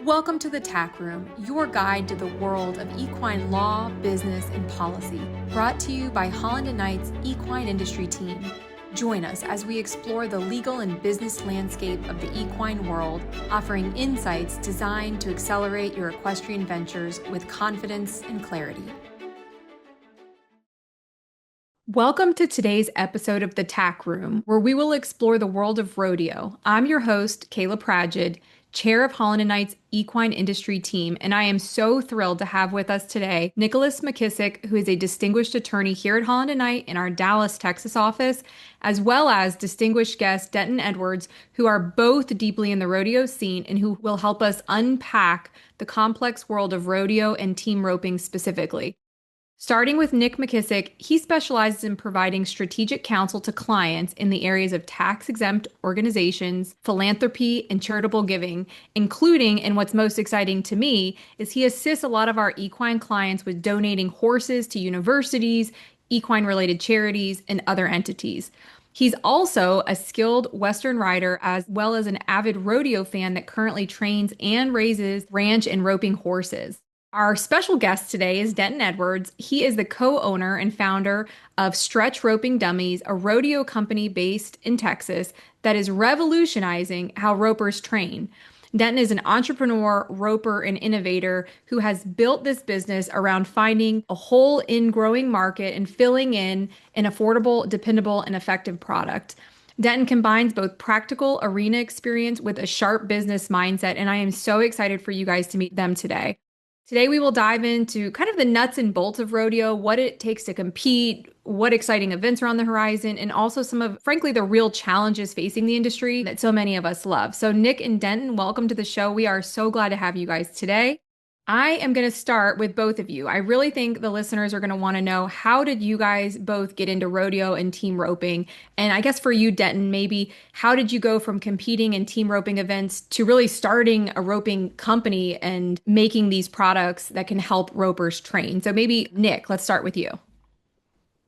Welcome to the TAC Room, your guide to the world of equine law, business, and policy, brought to you by Holland & Knight's Equine Industry Team. Join us as we explore the legal and business landscape of the equine world, offering insights designed to accelerate your equestrian ventures with confidence and clarity. Welcome to today's episode of the TAC Room, where we will explore the world of rodeo. I'm your host, Kayla Pradgid, Chair of Holland & Knight's Equine Industry Team, and I am so thrilled to have with us today Nicholas McKissick, who is a distinguished attorney here at Holland & Knight in our Dallas, Texas office, as well as distinguished guest Denton Edwards, who are both deeply in the rodeo scene and who will help us unpack the complex world of rodeo and team roping specifically. Starting with Nick McKissick, he specializes in providing strategic counsel to clients in the areas of tax-exempt organizations, philanthropy, and charitable giving, including, and what's most exciting to me, is he assists a lot of our equine clients with donating horses to universities, equine-related charities, and other entities. He's also a skilled Western rider as well as an avid rodeo fan that currently trains and raises ranch and roping horses. Our special guest today is Denton Edwards. He is the co-owner and founder of Stretch Roping Dummies, a rodeo company based in Texas that is revolutionizing how ropers train. Denton is an entrepreneur, roper, and innovator who has built this business around finding a hole in growing market and filling in an affordable, dependable, and effective product. Denton combines both practical arena experience with a sharp business mindset, and I am so excited for you guys to meet them today. Today, we will dive into kind of the nuts and bolts of rodeo, what it takes to compete, what exciting events are on the horizon, and also some of, frankly, the real challenges facing the industry that so many of us love. So Nick and Denton, welcome to the show. We are so glad to have you guys today. I am going to start with both of you. I really think the listeners are going to want to know, how did you guys both get into rodeo and team roping? And I guess for you, Denton, maybe how did you go from competing in team roping events to really starting a roping company and making these products that can help ropers train? So maybe Nick, let's start with you.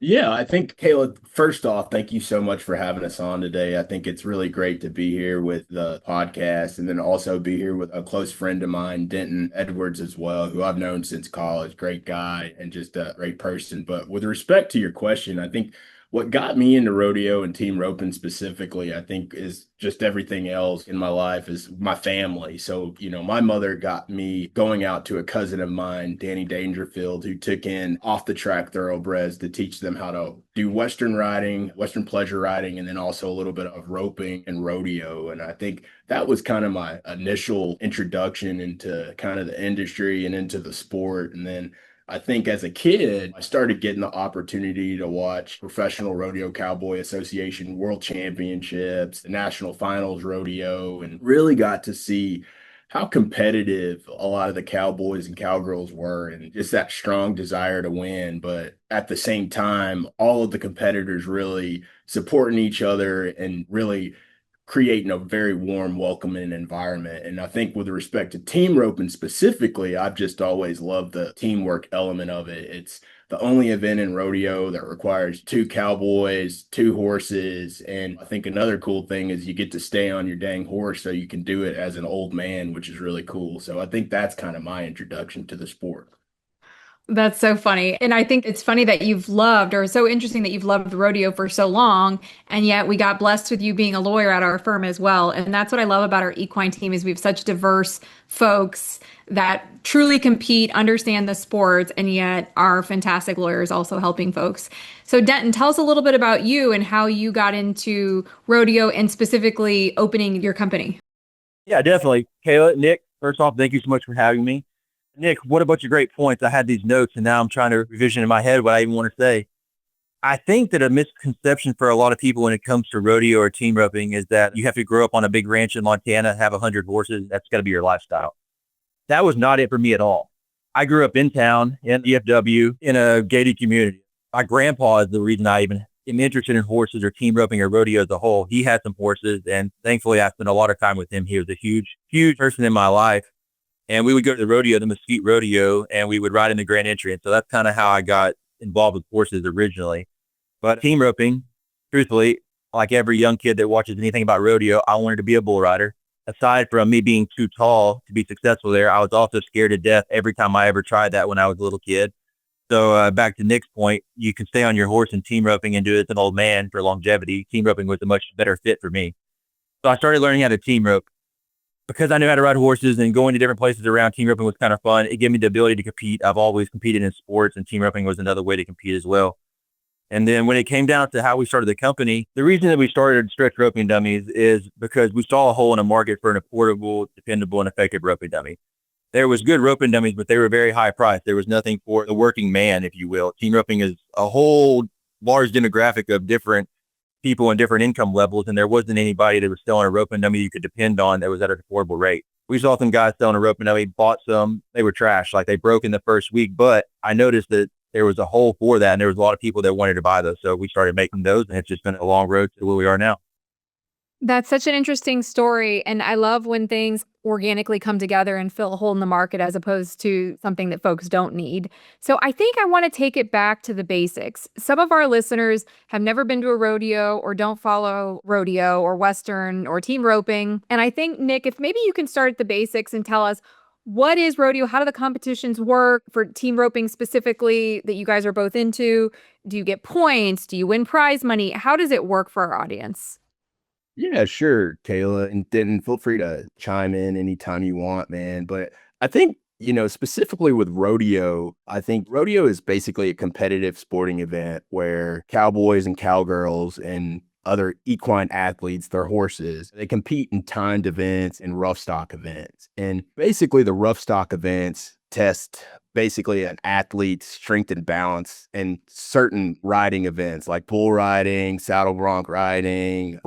Yeah, I think, Kayla, first off, thank you so much for having us on today. I think it's really great to be here with the podcast and then also be here with a close friend of mine, Denton Edwards, as well, who I've known since college. Great guy and just a great person. But with respect to your question, I think what got me into rodeo and team roping specifically, I think, is just everything else in my life is my family. So, my mother got me going out to a cousin of mine, Danny Dangerfield, who took in off the track thoroughbreds to teach them how to do Western riding, Western pleasure riding, and then also a little bit of roping and rodeo. And I think that was kind of my initial introduction into kind of the industry and into the sport. And then I think as a kid, I started getting the opportunity to watch Professional Rodeo Cowboy Association World Championships, the National Finals Rodeo, and really got to see how competitive a lot of the cowboys and cowgirls were and just that strong desire to win. But at the same time, all of the competitors really supporting each other and really creating a very warm, welcoming environment. And I think with respect to team roping specifically, I've just always loved the teamwork element of it. It's the only event in rodeo that requires two cowboys, two horses. And I think another cool thing is you get to stay on your dang horse so you can do it as an old man, which is really cool. So I think that's kind of my introduction to the sport. That's so funny. And I think it's funny that you've loved, or so interesting that you've loved rodeo for so long. And yet we got blessed with you being a lawyer at our firm as well. And that's what I love about our equine team is we have such diverse folks that truly compete, understand the sports, and yet are fantastic lawyers also helping folks. So Denton, tell us a little bit about you and how you got into rodeo and specifically opening your company. Yeah, definitely. Kayla, Nick, first off, thank you so much for having me. Nick, what a bunch of great points. I had these notes and now I'm trying to revision in my head what I even want to say. I think that a misconception for a lot of people when it comes to rodeo or team roping is that you have to grow up on a big ranch in Montana, have 100 horses. That's got to be your lifestyle. That was not it for me at all. I grew up in town in DFW in a gated community. My grandpa is the reason I even am interested in horses or team roping or rodeo as a whole. He had some horses and thankfully I spent a lot of time with him. He was a huge, huge person in my life. And we would go to the rodeo, the Mesquite Rodeo, and we would ride in the Grand Entry. And so that's kind of how I got involved with horses originally. But team roping, truthfully, like every young kid that watches anything about rodeo, I wanted to be a bull rider. aside from me being too tall to be successful there, I was also scared to death every time I ever tried that when I was a little kid. So back to Nick's point, you can stay on your horse in team roping and do it as an old man for longevity. Team roping was a much better fit for me. So I started learning how to team rope because I knew how to ride horses, and going to different places around team roping was kind of fun. It gave me the ability to compete. I've always competed in sports, and team roping was another way to compete as well. And then when it came down to how we started the company, the reason that we started Stretch Roping Dummies is because we saw a hole in the market for an affordable, dependable, and effective roping dummy. There was good roping dummies, but they were very high priced. There was nothing for the working man, if you will. Team roping is a whole large demographic of different people and different income levels, and there wasn't anybody that was selling a roping dummy you could depend on that was at an affordable rate. We saw some guys selling a roping dummy, bought some, they were trash, like they broke in the first week, but I noticed that there was a hole for that, and there was a lot of people that wanted to buy those. So we started making those, and it's just been a long road to where we are now. That's such an interesting story. And I love when things organically come together and fill a hole in the market as opposed to something that folks don't need. So I think I want to take it back to the basics. Some of our listeners have never been to a rodeo or don't follow rodeo or Western or team roping. And I think, Nick, if maybe you can start at the basics and tell us, what is rodeo? How do the competitions work for team roping specifically that you guys are both into? Do you get points? Do you win prize money? How does it work for our audience? Yeah, sure, Kayla. And then feel free to chime in anytime you want, man. But I think, specifically with rodeo, I think rodeo is basically a competitive sporting event where cowboys and cowgirls and other equine athletes, their horses, they compete in timed events and rough stock events. And basically, the rough stock events test basically an athlete's strength and balance in certain riding events like bull riding, saddle bronc riding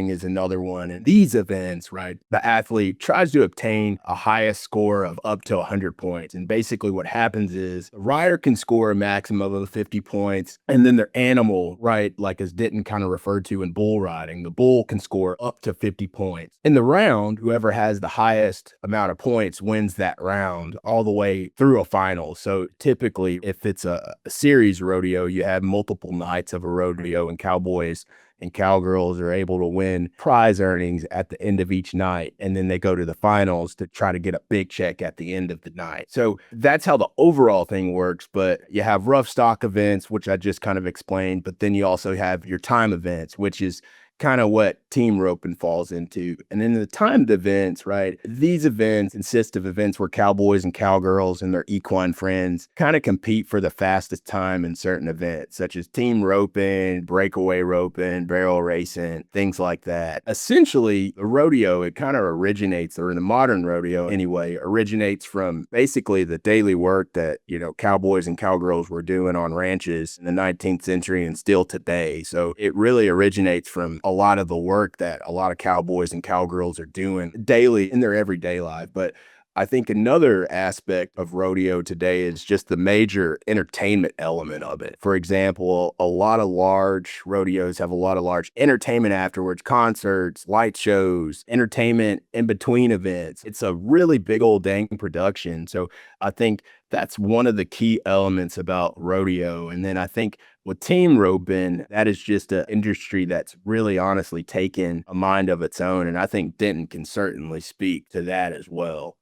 is another one. And these events, right, the athlete tries to obtain a highest score of up to 100 points. And basically what happens is the rider can score a maximum of 50 points. And then their animal, right, like as Denton kind of referred to in bull riding, the bull can score up to 50 points. In the round, whoever has the highest amount of points wins that round all the way through a final. So typically, if it's a series rodeo, you have multiple nights of a rodeo, and cowboys and cowgirls are able to win prize earnings at the end of each night. And then they go to the finals to try to get a big check at the end of the night. So that's how the overall thing works. But you have rough stock events, which I just kind of explained. But then you also have your time events, which is kind of what team roping falls into. And then the timed events, right? These events consist of events where cowboys and cowgirls and their equine friends kind of compete for the fastest time in certain events, such as team roping, breakaway roping, barrel racing, things like that. Essentially, the rodeo, it kind of originates, or in the modern rodeo anyway, originates from basically the daily work that, cowboys and cowgirls were doing on ranches in the 19th century and still today. So it really originates from a lot of the work that a lot of cowboys and cowgirls are doing daily in their everyday life. But I think another aspect of rodeo today is just the major entertainment element of it. For example, a lot of large rodeos have a lot of large entertainment afterwards, concerts, light shows, entertainment in between events. It's a really big old dang production. So I think that's one of the key elements about rodeo. And then I think with team roping, that is just an industry that's really honestly taken a mind of its own. And I think Denton can certainly speak to that as well.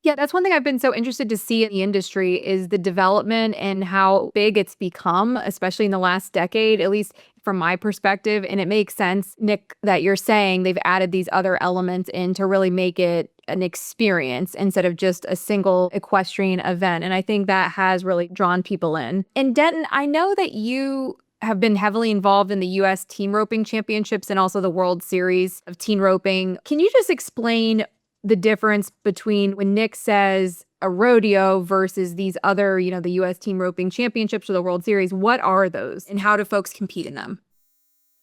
Yeah, that's one thing I've been so interested to see in the industry is the development and how big it's become, especially in the last decade, at least from my perspective. And it makes sense, Nick, that you're saying they've added these other elements in to really make it an experience instead of just a single equestrian event. And I think that has really drawn people in. And Denton, I know that you have been heavily involved in the U.S. team roping championships and also the World Series of team roping. Can you just explain the difference between when Nick says a rodeo versus these other, the U.S. team roping championships or the World Series? What are those and how do folks compete in them?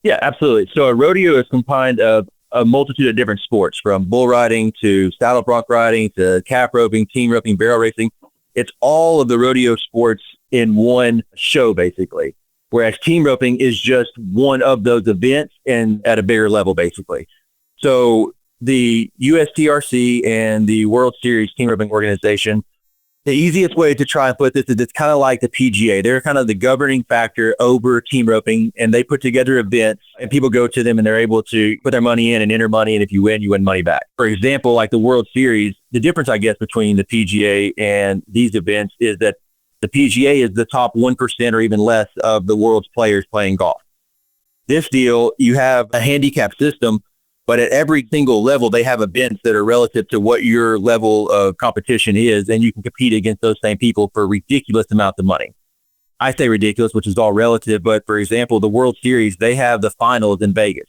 Yeah, absolutely. So a rodeo is combined of a multitude of different sports, from bull riding to saddle bronc riding to calf roping, team roping, barrel racing. It's all of the rodeo sports in one show, basically. Whereas team roping is just one of those events and at a bigger level, basically. So the USTRC and the World Series Team Roping Organization, The easiest way to try and put this is it's kind of like the PGA. They're kind of the governing factor over team roping, and they put together events and people go to them and they're able to put their money in and enter money. And if you win money back. For example, like the World Series, the difference, I guess, between the PGA and these events is that the PGA is the top 1% or even less of the world's players playing golf. This deal, you have a handicap system, but at every single level, they have events that are relative to what your level of competition is, and you can compete against those same people for ridiculous amounts of money. I say ridiculous, which is all relative, but for example, the World Series, they have the finals in Vegas.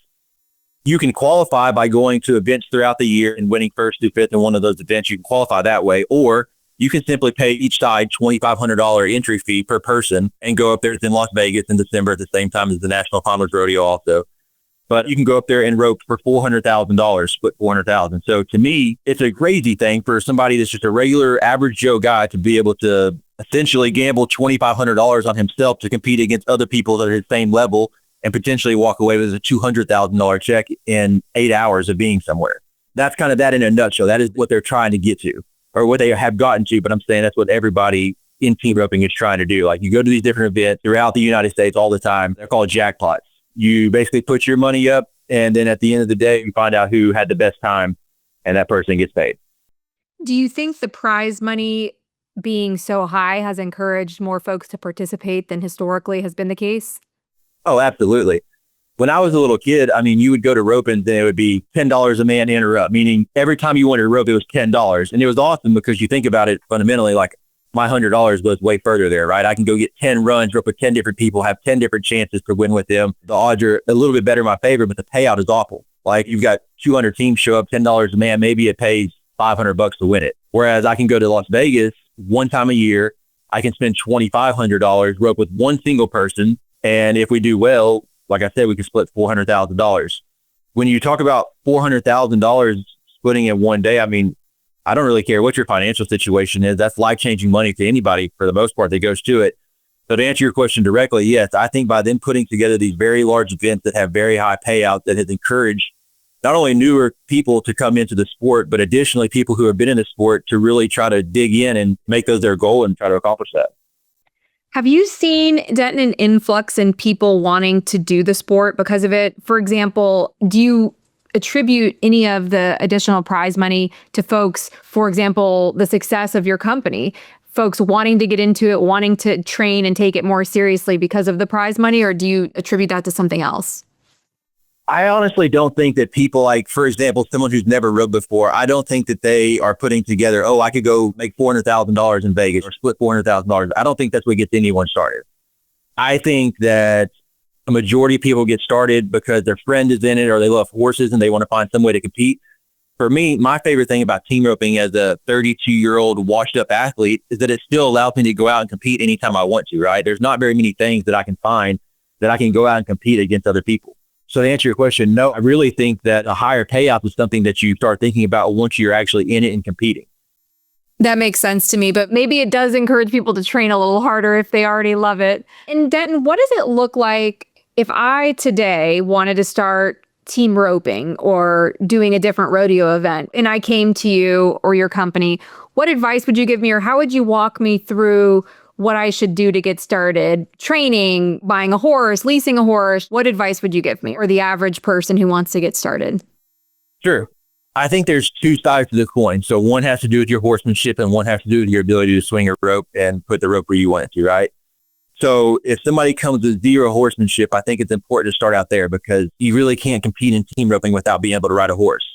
You can qualify by going to events throughout the year and winning first through fifth in one of those events. You can qualify that way, or you can simply pay each side $2,500 entry fee per person and go up there. It's in Las Vegas in December at the same time as the National Farmers Rodeo also. But you can go up there and rope for $400,000, split $400,000. So to me, it's a crazy thing for somebody that's just a regular average Joe guy to be able to essentially gamble $2,500 on himself to compete against other people that are at the same level and potentially walk away with a $200,000 check in 8 hours of being somewhere. That's kind of that in a nutshell. That is what they're trying to get to, or what they have gotten to. But I'm saying that's what everybody in team roping is trying to do. Like, you go to these different events throughout the United States all the time. They're called jackpots. You basically put your money up, and then at the end of the day, you find out who had the best time, and that person gets paid. Do you think the prize money being so high has encouraged more folks to participate than historically has been the case? Oh, absolutely. When I was a little kid, I mean, you would go to roping, then it would be $10 a man enter up, meaning every time you wanted to rope, it was $10. And it was awesome because you think about it fundamentally, like, my $100 goes way further there, right? I can go get 10 runs, rope with 10 different people, have 10 different chances to win with them. The odds are a little bit better in my favor, but the payout is awful. Like, you've got 200 teams show up, $10 a man, maybe it pays $500 to win it. Whereas I can go to Las Vegas one time a year. I can spend $2,500, rope with one single person. And if we do well, like I said, we can split $400,000. When you talk about $400,000 splitting in one day, I mean, I don't really care what your financial situation is. That's life-changing money to anybody for the most part that goes to it. So to answer your question directly, yes, I think by them putting together these very large events that have very high payouts, that has encouraged not only newer people to come into the sport, but additionally people who have been in the sport to really try to dig in and make those their goal and try to accomplish that. Have you seen, Denton, an influx in people wanting to do the sport because of it? For example, do you attribute any of the additional prize money to folks, for example, the success of your company, folks wanting to get into it, wanting to train and take it more seriously because of the prize money, or do you attribute that to something else? I honestly don't think that people, like, for example, someone who's never rowed before, I don't think that they are putting together, oh, I could go make $400,000 in Vegas or split $400,000. I don't think that's what gets anyone started. I think that a majority of people get started because their friend is in it or they love horses and they want to find some way to compete. For me, my favorite thing about team roping as a 32-year-old washed up athlete is that it still allows me to go out and compete anytime I want to, right? There's not very many things that I can find that I can go out and compete against other people. So to answer your question, no, I really think that a higher payout is something that you start thinking about once you're actually in it and competing. That makes sense to me, but maybe it does encourage people to train a little harder if they already love it. And Denton, what does it look like if I today wanted to start team roping or doing a different rodeo event and I came to you or your company? What advice would you give me, or how would you walk me through what I should do to get started? Training, buying a horse, leasing a horse. What advice would you give me, or the average person who wants to get started? Sure. I think there's two sides to the coin. So one has to do with your horsemanship and one has to do with your ability to swing a rope and put the rope where you want it to, right? So if somebody comes with zero horsemanship, I think it's important to start out there because you really can't compete in team roping without being able to ride a horse.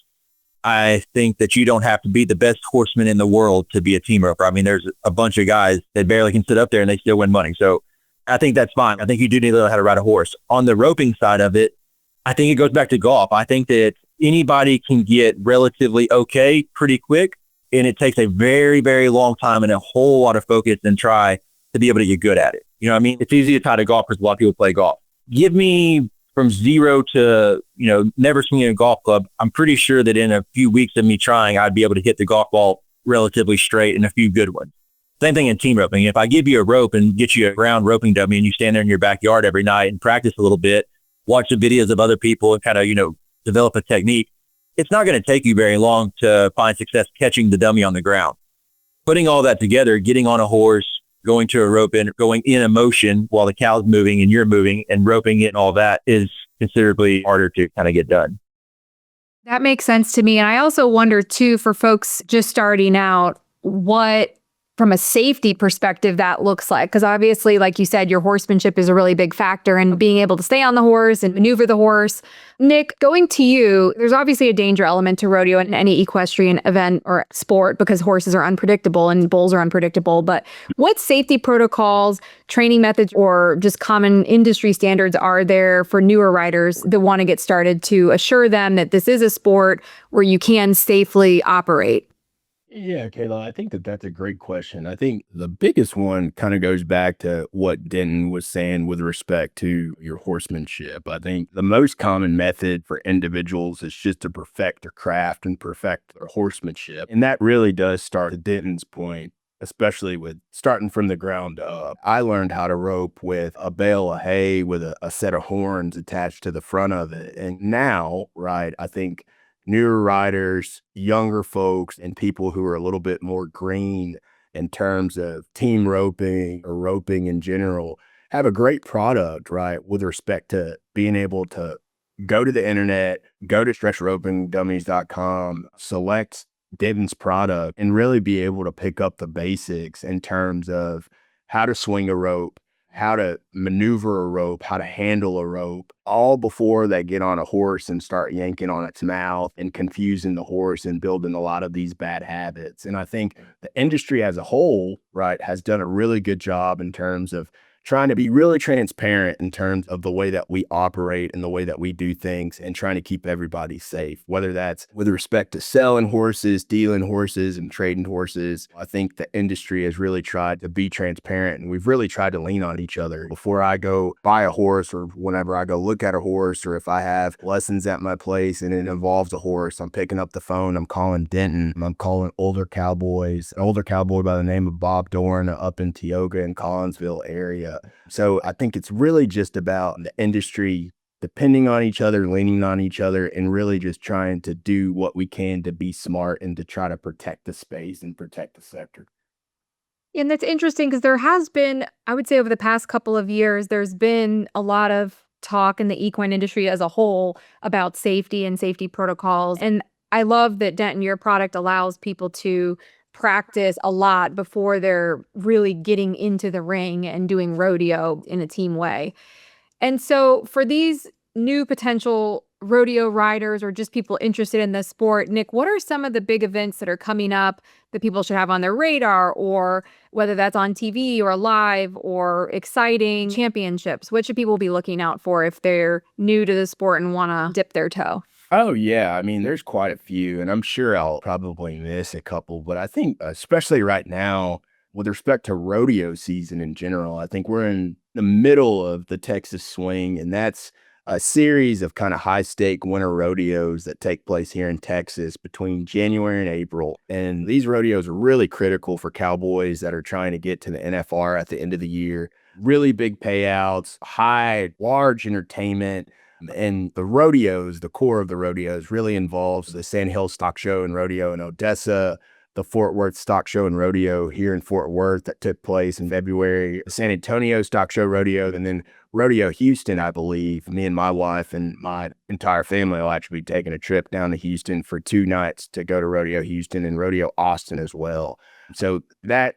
I think that you don't have to be the best horseman in the world to be a team roper. I mean, there's a bunch of guys that barely can sit up there and they still win money. So I think that's fine. I think you do need to know how to ride a horse. On the roping side of it, I think it goes back to golf. I think that anybody can get relatively okay pretty quick, and it takes a very, very long time and a whole lot of focus and try to be able to get good at it. You know what I mean? It's easy to tie to golf because a lot of people play golf. Give me from zero to, never swinging a golf club. I'm pretty sure that in a few weeks of me trying, I'd be able to hit the golf ball relatively straight and a few good ones. Same thing in team roping. If I give you a rope and get you a ground roping dummy and you stand there in your backyard every night and practice a little bit, watch the videos of other people and kind of, develop a technique, it's not going to take you very long to find success catching the dummy on the ground. putting all that together, getting on a horse, going to a rope and going in a motion while the cow's moving and you're moving and roping it and all that is considerably harder to kind of get done. That makes sense to me. And I also wonder too, for folks just starting out, what from a safety perspective that looks like. Because obviously, like you said, your horsemanship is a really big factor in being able to stay on the horse and maneuver the horse. Nick, going to you, there's obviously a danger element to rodeo and any equestrian event or sport because horses are unpredictable and bulls are unpredictable. But what safety protocols, training methods, or just common industry standards are there for newer riders that want to get started to assure them that this is a sport where you can safely operate? Yeah, Kayla, I think that that's a great question. I think the biggest one kind of goes back to what Denton was saying with respect to your horsemanship. I think the most common method for individuals is just to perfect their craft and perfect their horsemanship. And that really does start to Denton's point, especially with starting from the ground up. I learned how to rope with a bale of hay with a set of horns attached to the front of it. And now, right, I think newer riders, younger folks, and people who are a little bit more green in terms of team roping or roping in general have a great product, right? With respect to being able to go to the internet, go to stretchropingdummies.com, select Denton's product, and really be able to pick up the basics in terms of how to swing a rope, how to maneuver a rope, how to handle a rope, all before they get on a horse and start yanking on its mouth and confusing the horse and building a lot of these bad habits. And I think the industry as a whole, right, has done a really good job in terms of trying to be really transparent in terms of the way that we operate and the way that we do things and trying to keep everybody safe, whether that's with respect to selling horses, dealing horses, and trading horses. I think the industry has really tried to be transparent and we've really tried to lean on each other. Before I go buy a horse or whenever I go look at a horse or if I have lessons at my place and it involves a horse, I'm picking up the phone, I'm calling Denton, I'm calling older cowboys, an older cowboy by the name of Bob Dorn up in Tioga and Collinsville area. So I think it's really just about the industry depending on each other, leaning on each other, and really just trying to do what we can to be smart and to try to protect the space and protect the sector. And that's interesting because there has been, I would say, over the past couple of years, there's been a lot of talk in the equine industry as a whole about safety and safety protocols. And I love that Denton, your product allows people to practice a lot before they're really getting into the ring and doing rodeo in a team way. And so for these new potential rodeo riders or just people interested in the sport, Nick, what are some of the big events that are coming up that people should have on their radar, or whether that's on TV or live or exciting championships? What should people be looking out for if they're new to the sport and want to dip their toe? Oh, yeah. I mean, there's quite a few, and I'm sure I'll probably miss a couple, but I think, especially right now, with respect to rodeo season in general, I think we're in the middle of the Texas Swing, and that's a series of kind of high stake winter rodeos that take place here in Texas between January and April. And these rodeos are really critical for cowboys that are trying to get to the NFR at the end of the year. Really big payouts, high, large entertainment. And the rodeos, the core of the rodeos really involves the Sand Hill Stock Show and Rodeo in Odessa, the Fort Worth Stock Show and Rodeo here in Fort Worth that took place in February, the San Antonio Stock Show Rodeo, and then Rodeo Houston, I believe. Me and my wife and my entire family will actually be taking a trip down to Houston for 2 nights to go to Rodeo Houston and Rodeo Austin as well. So that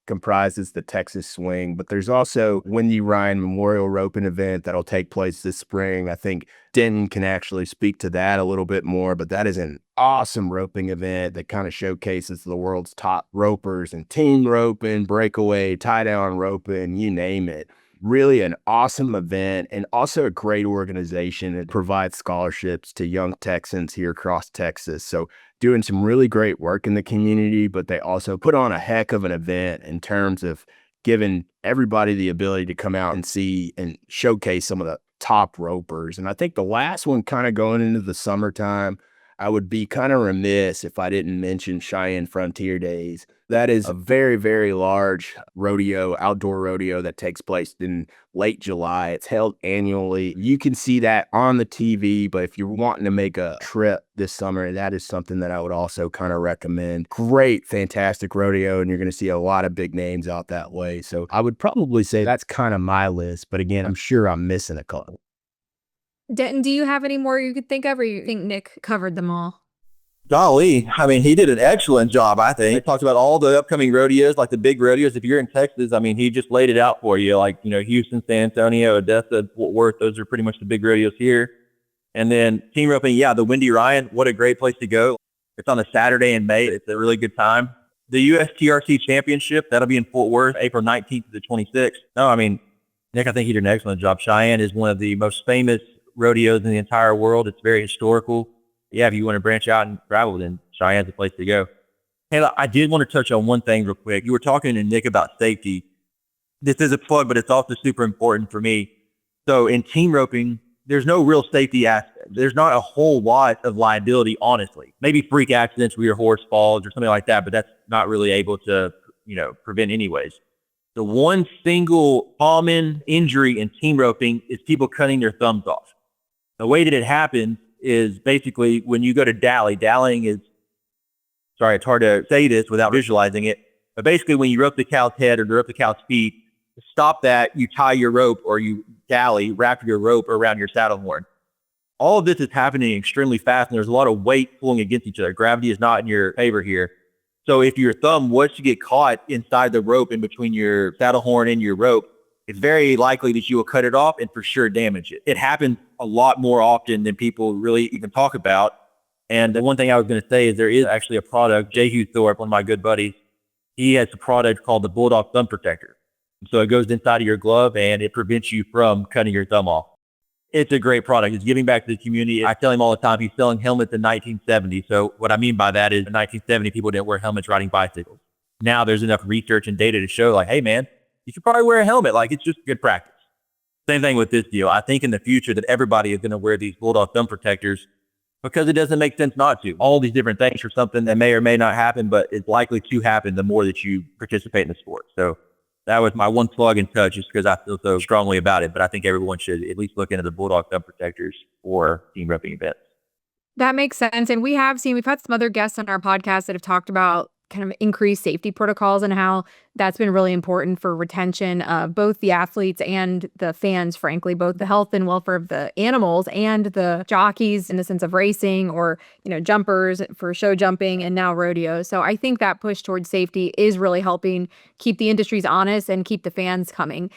comprises the Texas Swing, but there's also Wendy Ryan Memorial Roping event that'll take place this spring. I think Denton can actually speak to that a little bit more, but that is an awesome roping event that kind of showcases the world's top ropers and team roping, breakaway, tie down roping, you name it. Really an awesome event and also a great organization that provides scholarships to young Texans here across Texas. So doing some really great work in the community, but they also put on a heck of an event in terms of giving everybody the ability to come out and see and showcase some of the top ropers. And I think the last one kind of going into the summertime, I would be kind of remiss if I didn't mention Cheyenne Frontier Days. That is a very, very large rodeo, outdoor rodeo that takes place in late July. It's held annually. You can see that on the TV, but if you're wanting to make a trip this summer, that is something that I would also kind of recommend. Great, fantastic rodeo, and you're going to see a lot of big names out that way. So I would probably say that's kind of my list, but again, I'm sure I'm missing a couple. Denton, do you have any more you could think of, or you think Nick covered them all? Golly, I mean, he did an excellent job, I think. He talked about all the upcoming rodeos, like the big rodeos. If you're in Texas, I mean, he just laid it out for you. Like, Houston, San Antonio, Odessa, Fort Worth, those are pretty much the big rodeos here. And then team roping, yeah, the Windy Ryan, what a great place to go. It's on a Saturday in May. It's a really good time. The USTRC Championship, that'll be in Fort Worth, April 19th to the 26th. No, I mean, Nick, I think he did an excellent job. Cheyenne is one of the most famous rodeos in the entire world. It's very historical. Yeah, if you want to branch out and travel, then Cheyenne's the place to go. Hey, I did want to touch on one thing real quick. You were talking to Nick about safety. This is a plug, but it's also super important for me. So in team roping, there's no real safety aspect. There's not a whole lot of liability, honestly. Maybe freak accidents where your horse falls or something like that, but that's not really able to, prevent anyways. The one single common injury in team roping is people cutting their thumbs off. The way that it happens is basically when you go to dallying is, sorry, it's hard to say this without visualizing it, but basically when you rope the cow's head or rope the cow's feet, to stop that, you tie your rope or you wrap your rope around your saddle horn. All of this is happening extremely fast, and there's a lot of weight pulling against each other. Gravity is not in your favor here. So if your thumb was to get caught inside the rope in between your saddle horn and your rope, it's very likely that you will cut it off and for sure damage it. It happens a lot more often than people really even talk about. And the one thing I was going to say is there is actually a product, J. Hugh Thorpe, one of my good buddies, he has a product called the Bulldog Thumb Protector. So it goes inside of your glove and it prevents you from cutting your thumb off. It's a great product. It's giving back to the community. I tell him all the time, he's selling helmets in 1970. So what I mean by that is in 1970, people didn't wear helmets riding bicycles. Now there's enough research and data to show like, hey man, you should probably wear a helmet. Like it's just good practice. Same thing with this deal. I think in the future that everybody is going to wear these Bulldog thumb protectors because it doesn't make sense not to. All these different things for something that may or may not happen, but it's likely to happen the more that you participate in the sport. So that was my one plug and touch just because I feel so strongly about it. But I think everyone should at least look into the Bulldog thumb protectors for team roping events. That makes sense. And we've had some other guests on our podcast that have talked about kind of increased safety protocols and how that's been really important for retention of both the athletes and the fans, frankly, both the health and welfare of the animals and the jockeys in the sense of racing or, jumpers for show jumping and now rodeo. So I think that push towards safety is really helping keep the industries honest and keep the fans coming.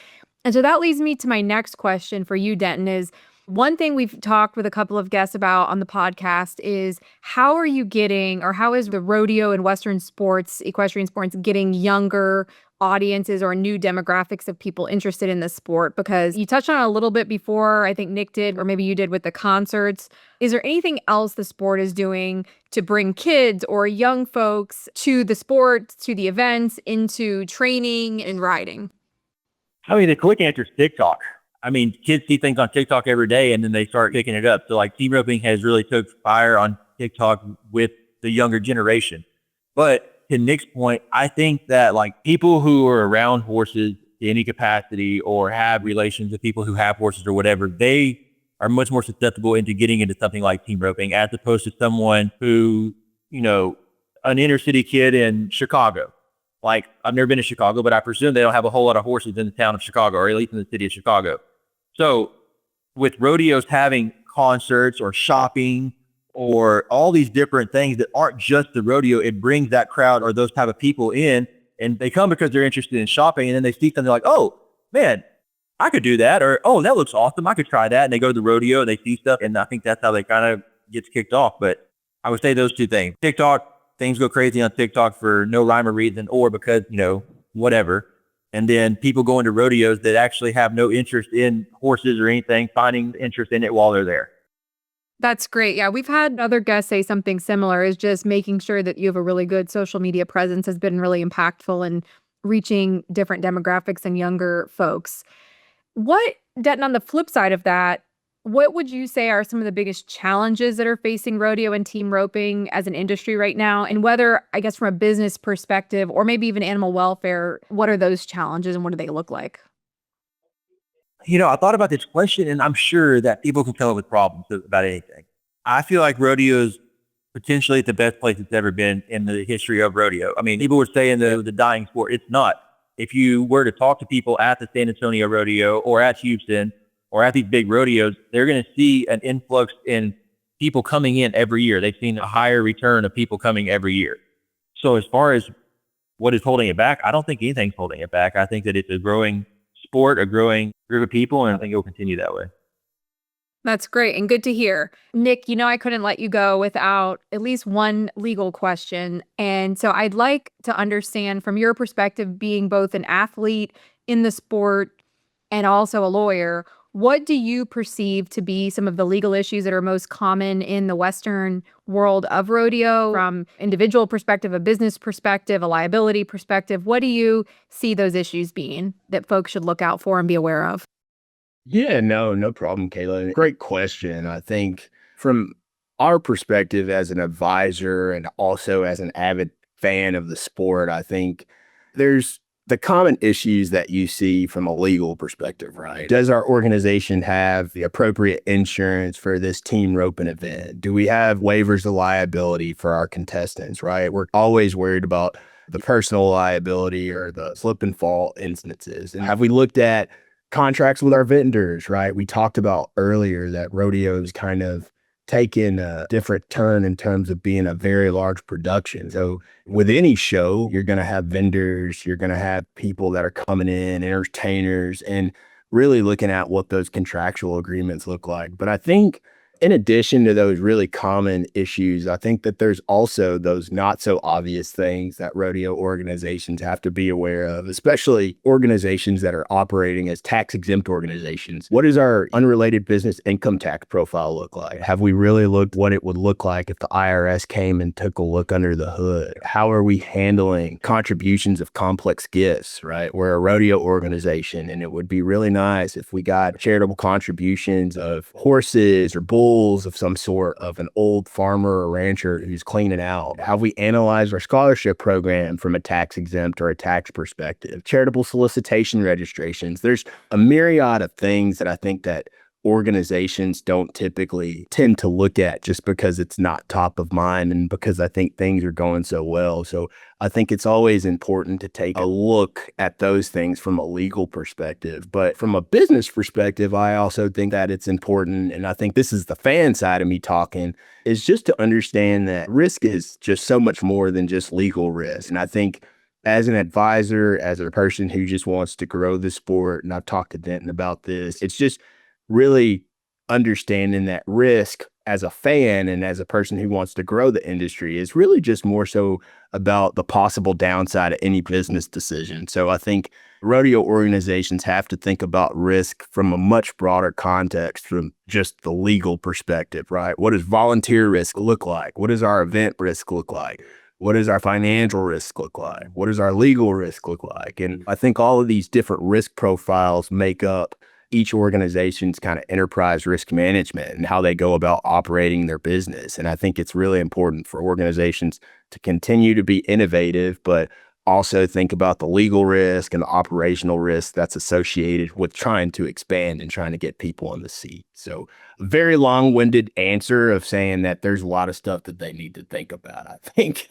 And so that leads me to my next question for you, Denton, is one thing we've talked with a couple of guests about on the podcast is how is the rodeo and Western sports, equestrian sports, getting younger audiences or new demographics of people interested in the sport? Because you touched on it a little bit before, I think Nick did, or maybe you did with the concerts. Is there anything else the sport is doing to bring kids or young folks to the sport, to the events, into training and riding? I mean, the quick answer is TikTok. I mean, kids see things on TikTok every day and then they start picking it up. So like team roping has really took fire on TikTok with the younger generation. But to Nick's point, I think that like people who are around horses in any capacity or have relations with people who have horses or whatever, they are much more susceptible into getting into something like team roping as opposed to someone who, an inner city kid in Chicago. Like I've never been to Chicago, but I presume they don't have a whole lot of horses in the town of Chicago or at least in the city of Chicago. So with rodeos having concerts or shopping or all these different things that aren't just the rodeo, it brings that crowd or those type of people in and they come because they're interested in shopping and then they see something like, oh man, I could do that. Or, oh, that looks awesome. I could try that. And they go to the rodeo and they see stuff. And I think that's how they kind of gets kicked off. But I would say those two things. TikTok, things go crazy on TikTok for no rhyme or reason or because, whatever. And then people going to rodeos that actually have no interest in horses or anything, finding interest in it while they're there. That's great. Yeah, we've had other guests say something similar is just making sure that you have a really good social media presence has been really impactful in reaching different demographics and younger folks. Denton, on the flip side of that, What would you say are some of the biggest challenges that are facing rodeo and team roping as an industry right now? And whether, I guess, from a business perspective or maybe even animal welfare, what are those challenges and what do they look like? I thought about this question, and I'm sure that people can come up with problems about anything. I feel like rodeo is potentially the best place it's ever been in the history of rodeo. I mean, people were saying the dying sport. It's not. If you were to talk to people at the San Antonio Rodeo or at Houston or at these big rodeos, they're going to see an influx in people coming in every year. They've seen a higher return of people coming every year. So as far as what is holding it back, I don't think anything's holding it back. I think that it's a growing sport, a growing group of people, and I think it will continue that way. That's great and good to hear. Nick, I couldn't let you go without at least one legal question. And so I'd like to understand from your perspective, being both an athlete in the sport and also a lawyer, what do you perceive to be some of the legal issues that are most common in the Western world of rodeo from individual perspective, a business perspective, a liability perspective? What do you see those issues being that folks should look out for and be aware of? Yeah, no problem, Kayla. Great question. I think from our perspective as an advisor and also as an avid fan of the sport, I think there's the common issues that you see from a legal perspective, right? Does our organization have the appropriate insurance for this team roping event? Do we have waivers of liability for our contestants, right? We're always worried about the personal liability or the slip and fall instances. And have we looked at contracts with our vendors, right? We talked about earlier that rodeo's kind of taken a different turn in terms of being a very large production. So with any show, you're going to have vendors, you're going to have people that are coming in, entertainers, and really looking at what those contractual agreements look like. But I think in addition to those really common issues, I think that there's also those not so obvious things that rodeo organizations have to be aware of, especially organizations that are operating as tax exempt organizations. What does our unrelated business income tax profile look like? Have we really looked what it would look like if the IRS came and took a look under the hood? How are we handling contributions of complex gifts, right? We're a rodeo organization, and it would be really nice if we got charitable contributions of horses or bulls of some sort of an old farmer or rancher who's cleaning out. How we analyze our scholarship program from a tax exempt or a tax perspective, charitable solicitation registrations. There's a myriad of things that I think that organizations don't typically tend to look at just because it's not top of mind and because I think things are going so well. So I think it's always important to take a look at those things from a legal perspective. But from a business perspective, I also think that it's important, and I think this is the fan side of me talking, is just to understand that risk is just so much more than just legal risk. And I think as an advisor, as a person who just wants to grow the sport, and I've talked to Denton about this, it's just really understanding that risk as a fan and as a person who wants to grow the industry is really just more so about the possible downside of any business decision. So I think rodeo organizations have to think about risk from a much broader context from just the legal perspective, right? What does volunteer risk look like? What does our event risk look like? What does our financial risk look like? What does our legal risk look like? And I think all of these different risk profiles make up each organization's kind of enterprise risk management and how they go about operating their business. And I think it's really important for organizations to continue to be innovative, but also think about the legal risk and the operational risk that's associated with trying to expand and trying to get people on the seat. So very long-winded answer of saying that there's a lot of stuff that they need to think about, I think.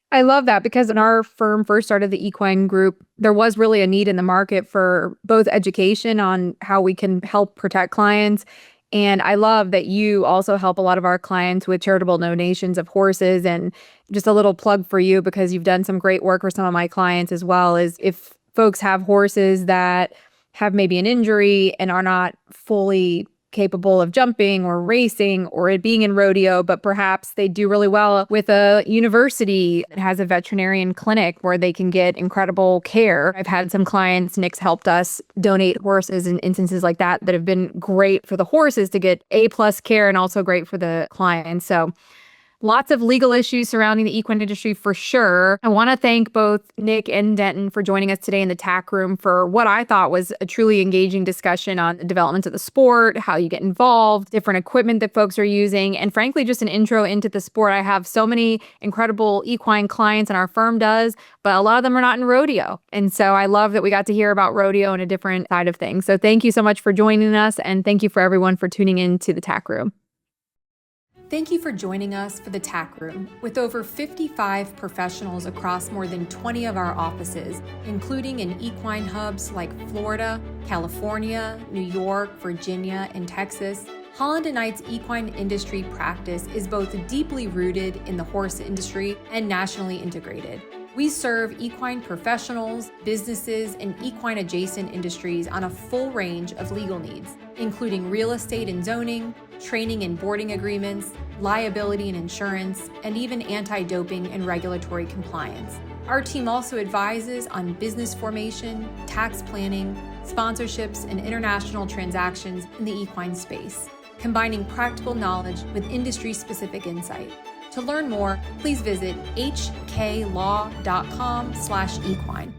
I love that because when our firm first started the equine group, there was really a need in the market for both education on how we can help protect clients. And I love that you also help a lot of our clients with charitable donations of horses. And just a little plug for you because you've done some great work for some of my clients as well, is if folks have horses that have maybe an injury and are not fully capable of jumping or racing or it being in rodeo, but perhaps they do really well with a university that has a veterinarian clinic where they can get incredible care. I've had some clients, Nick's helped us donate horses in instances like that have been great for the horses to get A+ care and also great for the client. So Lots of legal issues surrounding the equine industry for sure. I want to thank both Nick and Denton for joining us today in the TAC room for what I thought was a truly engaging discussion on the developments of the sport, how you get involved, different equipment that folks are using, and frankly, just an intro into the sport. I have so many incredible equine clients, and our firm does, but a lot of them are not in rodeo. And so I love that we got to hear about rodeo and a different side of things. So thank you so much for joining us, and thank you for everyone for tuning in to the TAC room. Thank you for joining us for the TAC Room. With over 55 professionals across more than 20 of our offices, including in equine hubs like Florida, California, New York, Virginia, and Texas, Holland & Knight's equine industry practice is both deeply rooted in the horse industry and nationally integrated. We serve equine professionals, businesses, and equine adjacent industries on a full range of legal needs, including real estate and zoning, training and boarding agreements, liability and insurance, and even anti-doping and regulatory compliance. Our team also advises on business formation, tax planning, sponsorships, and international transactions in the equine space, combining practical knowledge with industry-specific insight. To learn more, please visit hklaw.com/equine.